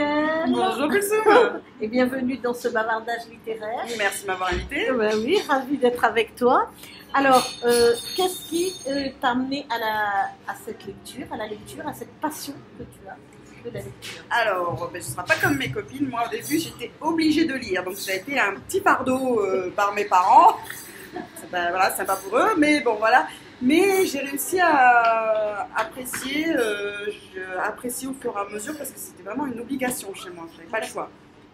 Gaëlle. Bonjour Kusum. Et bienvenue dans ce bavardage littéraire. Merci de m'avoir invité. Ben oui, ravie d'être avec toi. Alors, qu'est-ce qui t'a amené à cette lecture, à la lecture, à cette passion que tu as de la lecture? Alors, ce ne sera pas comme mes copines. Moi, au début, j'étais obligée de lire. Donc, ça a été un petit fardeau par mes parents. Voilà, sympa pour eux, mais bon, voilà. Mais j'ai réussi à apprécier, apprécier au fur et à mesure parce que c'était vraiment une obligation chez moi. Je n'avais pas le choix.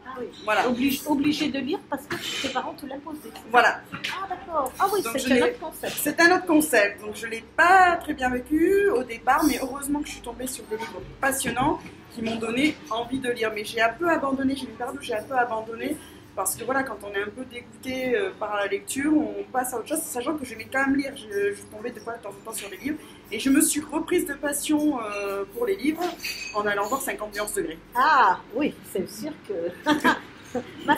Ah oui. Voilà. Obligé de lire parce que tes parents te l'imposaient. Voilà. Ah d'accord. Ah oui, c'est un autre concept. C'est un autre concept. Donc je ne l'ai pas très bien vécu au départ, mais heureusement que je suis tombée sur des livres passionnants qui m'ont donné envie de lire. Mais j'ai un peu abandonné, j'ai eu une période où j'ai un peu abandonné. Parce que voilà, quand on est un peu dégoûté par la lecture, on passe à autre chose, sachant que j'aimais quand même lire. Je tombais des fois de temps en temps sur les livres. Et je me suis reprise de passion pour les livres en allant voir 51 degrés. Ah oui, c'est sûr que ma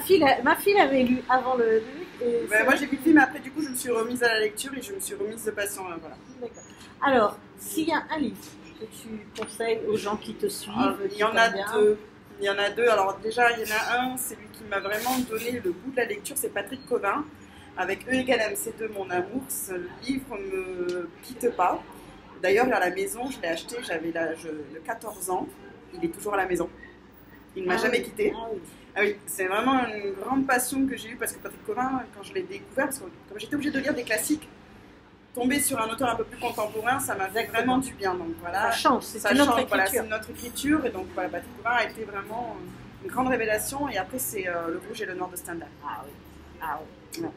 fille avait lu avant le livre. Ben, moi j'ai vu le film, après du coup je me suis remise à la lecture et je me suis remise de passion. Voilà. D'accord. Alors, s'il y a un livre que tu conseilles aux gens qui te suivent, il y en a deux. Il y en a deux. Alors déjà, il y en a un, c'est lui qui m'a vraiment donné le goût de la lecture, c'est Patrick Covin, avec E égale MC2, mon amour. Ce livre ne me quitte pas. D'ailleurs, à la maison, je l'ai acheté, j'avais l'âge de 14 ans. Il est toujours à la maison. Il ne m'a jamais quitté. Ah oui, c'est vraiment une grande passion que j'ai eue parce que Patrick Covin, quand je l'ai découvert, parce que comme j'étais obligée de lire des classiques, tomber sur un auteur un peu plus contemporain, ça m'a fait vraiment du bien. Donc voilà, ça change, c'est notre écriture. Voilà, c'est notre écriture et donc voilà, Patrick Covin a été vraiment une grande révélation. Et après c'est Le Rouge et le Noir de Stendhal. Ah oui, ah oui. Ouais.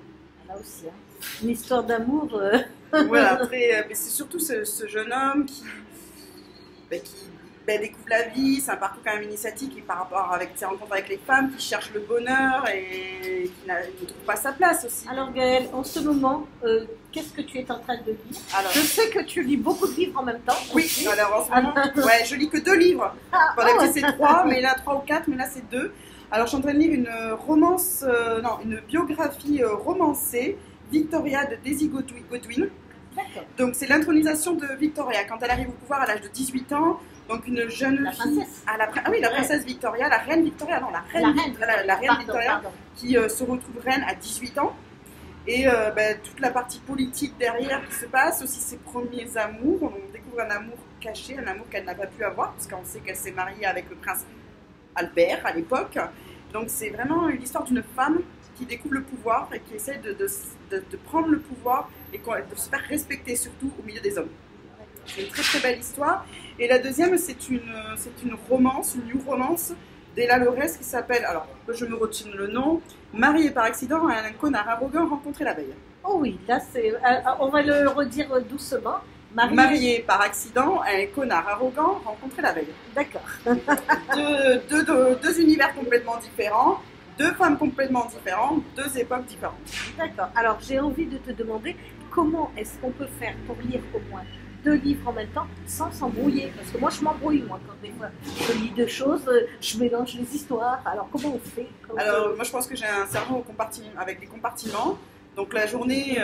Là aussi, hein. Une histoire d'amour. Voilà, après, mais c'est surtout ce jeune homme qui découvre la vie, c'est un parcours quand même initiatique et par rapport avec ses rencontres avec les femmes, qui cherche le bonheur et qui ne trouve pas sa place aussi. Alors Gaëlle, en ce moment, qu'est-ce que tu es en train de lire? Alors, je sais que tu lis beaucoup de livres en même temps. Oui, alors en ce moment, ouais, je lis que 2 livres. C'est 3, mais là 3 ou 4, mais là c'est 2. Alors je suis en train de lire une romance, une biographie romancée, Victoria de Daisy Godwin. Donc c'est l'intronisation de Victoria quand elle arrive au pouvoir à l'âge de 18 ans. Donc une jeune fille, la princesse Victoria, la reine Victoria, non la reine Victoria, qui se retrouve reine à 18 ans. Et toute la partie politique derrière qui se passe, aussi ses premiers amours. On découvre un amour caché, un amour qu'elle n'a pas pu avoir, parce qu'on sait qu'elle s'est mariée avec le prince Albert à l'époque. Donc c'est vraiment l'histoire d'une femme qui découvre le pouvoir et qui essaie de prendre le pouvoir et de se faire respecter, surtout au milieu des hommes. C'est une très très belle histoire. Et la deuxième, c'est une romance, une new romance d'Ella Lorès qui s'appelle, alors je me retiens le nom, Mariée par accident à un connard arrogant rencontré la veille. Oh oui, là c'est, on va le redire doucement. Mariée par accident à un connard arrogant rencontré la veille. D'accord. Deux univers complètement différents, 2 femmes complètement différentes, 2 époques différentes. D'accord. Alors j'ai envie de te demander comment est-ce qu'on peut faire pour lire au moins 2 livres en même temps sans s'embrouiller, parce que moi je m'embrouille quand des fois je lis 2 choses, je mélange les histoires. Alors comment on fait? Alors moi je pense que j'ai un cerveau avec des compartiments. Donc la journée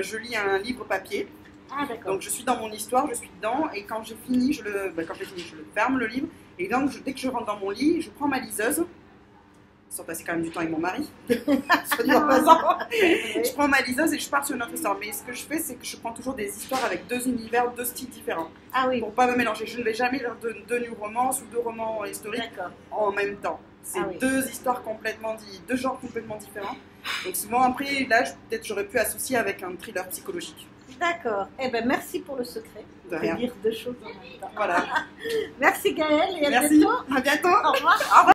je lis un livre papier. Ah, d'accord. Donc je suis dans mon histoire, je suis dedans et quand j'ai fini, je le ferme le livre et donc dès que je rentre dans mon lit, je prends ma liseuse. Sans passer quand même du temps avec mon mari, soit dit en passant. Je prends ma liseuse et je pars sur une autre histoire. Mais ce que je fais, c'est que je prends toujours des histoires avec 2 univers, 2 styles différents. Ah oui. Pour pas me mélanger. Je ne vais jamais lire 2 new romances ou 2 romans historiques en même temps. C'est 2 histoires complètement 2 genres complètement différents. Donc souvent après, là, peut-être j'aurais pu associer avec un thriller psychologique. D'accord. Eh ben merci pour le secret. De rien. Lire 2 choses en même temps. Voilà. Merci Gaëlle et à bientôt. bientôt. À bientôt. Au revoir. Au revoir.